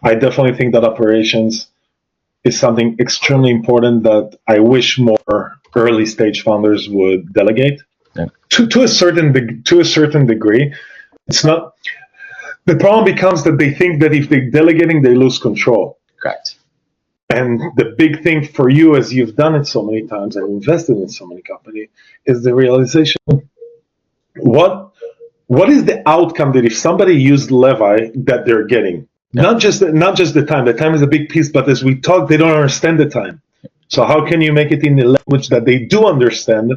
I definitely think that operations is something extremely important that I wish more early stage founders would delegate. Yeah. To a certain degree. It's not. The problem becomes that they think that if they're delegating, they lose control. Correct. And the big thing for you, as you've done it so many times and invested in so many companies, is the realization: what is the outcome that if somebody used Levi that they're getting? Yeah. Not just the time. The time is a big piece, but as we talk, they don't understand the time. So how can you make it in the language that they do understand?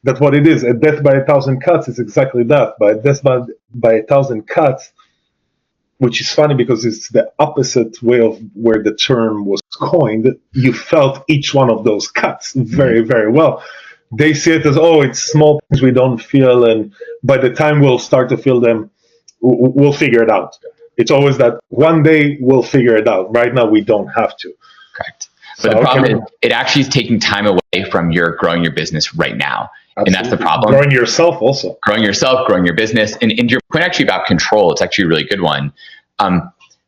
That what it is, a death by 1,000 cuts is exactly that. By a death by 1,000 cuts, which is funny because it's the opposite way of where the term was coined. You felt each one of those cuts very, very well. They see it as, oh, it's small things we don't feel, and by the time we'll start to feel them, we'll figure it out. It's always that one day we'll figure it out. Right now, we don't have to. Correct. But the problem is, it actually is taking time away from your growing your business right now. Absolutely. And that's the problem. Growing yourself also. Growing yourself, growing your business. And your point actually about control, it's actually a really good one.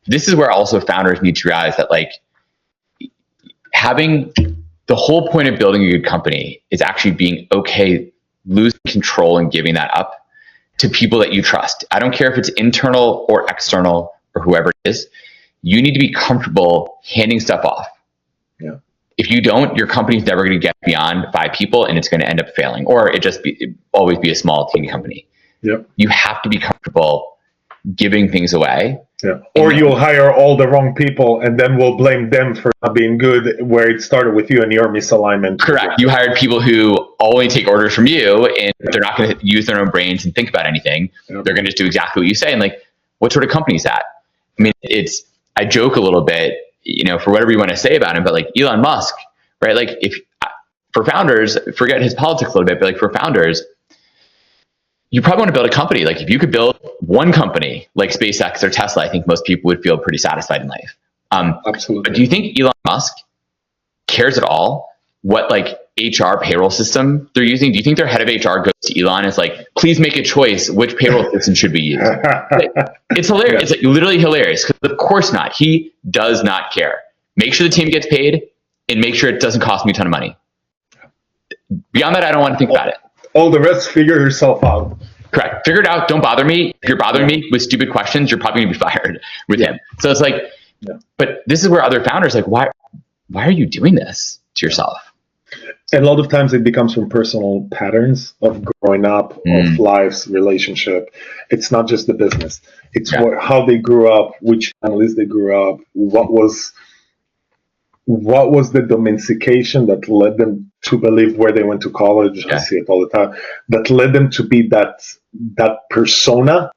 This is where also founders need to realize that like having the whole point of building a good company is actually being okay losing control and giving that up to people that you trust. I don't care if it's internal or external or whoever it is. You need to be comfortable handing stuff off. Yeah. If you don't, your company's never going to get beyond 5 people and it's going to end up failing, or it always be a small teeny company. Yep. You have to be comfortable giving things away. Yeah. Or you'll hire all the wrong people and then we'll blame them for not being good where it started with you and your misalignment. Correct. You hired people who only take orders from you and they're not going to use their own brains and think about anything. Yep. They're going to just do exactly what you say. And like, what sort of company is that? I mean, I joke a little bit, for whatever you want to say about him, but like Elon Musk, right? Like for founders, forget his politics a little bit, but like for founders, you probably want to build a company. Like if you could build one company like SpaceX or Tesla, I think most people would feel pretty satisfied in life. Absolutely. But do you think Elon Musk cares at all what like HR payroll system they're using? Do you think their head of HR goes to Elon and is like, please make a choice, which payroll system should we use? It's hilarious. Yeah. It's like literally hilarious because of course not. He does not care. Make sure the team gets paid and make sure it doesn't cost me a ton of money. Beyond that, I don't want to think about it. All the rest, figure yourself out. Correct. Figure it out. Don't bother me. If you're bothering me with stupid questions, you're probably going to be fired with him. So it's like, but this is where other founders like, why are you doing this to yourself? And a lot of times it becomes from personal patterns of growing up, of life's relationship. It's not just the business. It's how they grew up, which families they grew up, what was the domestication that led them to believe where they went to college. I see it all the time. That led them to be that persona.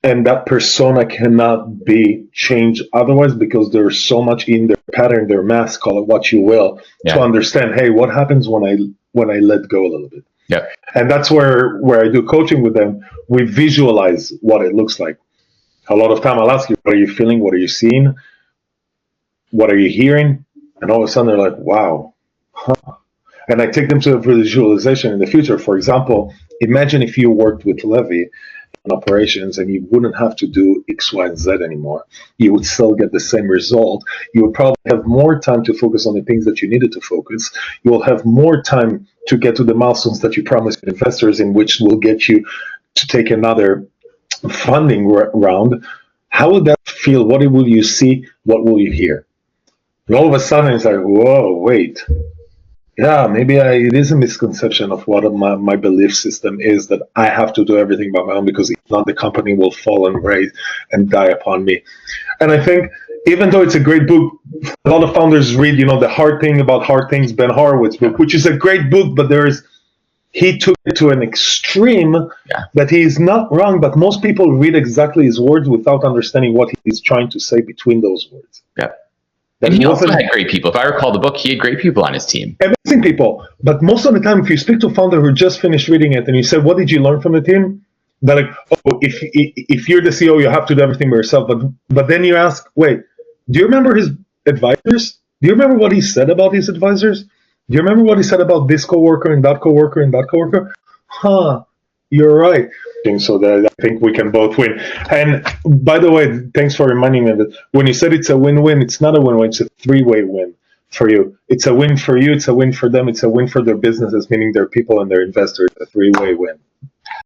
And that persona cannot be changed otherwise because there's so much in their pattern, their mask, call it what you will, to understand, hey, what happens when I let go a little bit? Yeah. And that's where I do coaching with them. We visualize what it looks like. A lot of time I'll ask you, what are you feeling? What are you seeing? What are you hearing? And all of a sudden they're like, wow. And I take them to a visualization in the future. For example, imagine if you worked with Levy in operations and you wouldn't have to do X, Y, and Z anymore. You would still get the same result. You would probably have more time to focus on the things that you needed to focus. You will have more time to get to the milestones that you promised investors, in which will get you to take another funding round. How would that feel? What will you see? What will you hear? And all of a sudden, it's like, whoa, wait. Yeah, maybe it is a misconception of what my belief system is, that I have to do everything by my own, because if not, the company will fall and raise and die upon me. And I think, even though it's a great book, a lot of founders read, The Hard Thing About Hard Things, Ben Horowitz's book, which is a great book, but he took it to an extreme that he is not wrong, but most people read exactly his words without understanding what he's trying to say between those words. Yeah. And he also had great people. If I recall the book, he had great people on his team. Amazing people. But most of the time, if you speak to a founder who just finished reading it and you say, what did you learn from the team? They're like, oh, if you're the CEO, you have to do everything by yourself. But then you ask, wait, do you remember his advisors? Do you remember what he said about his advisors? Do you remember what he said about this coworker and that coworker and that coworker? You're right. So that I think we can both win. And by the way, thanks for reminding me that when you said it's a win-win, it's not a win-win, it's a three-way win for you. It's a win for you, it's a win for them, it's a win for their businesses, meaning their people and their investors, a three-way win.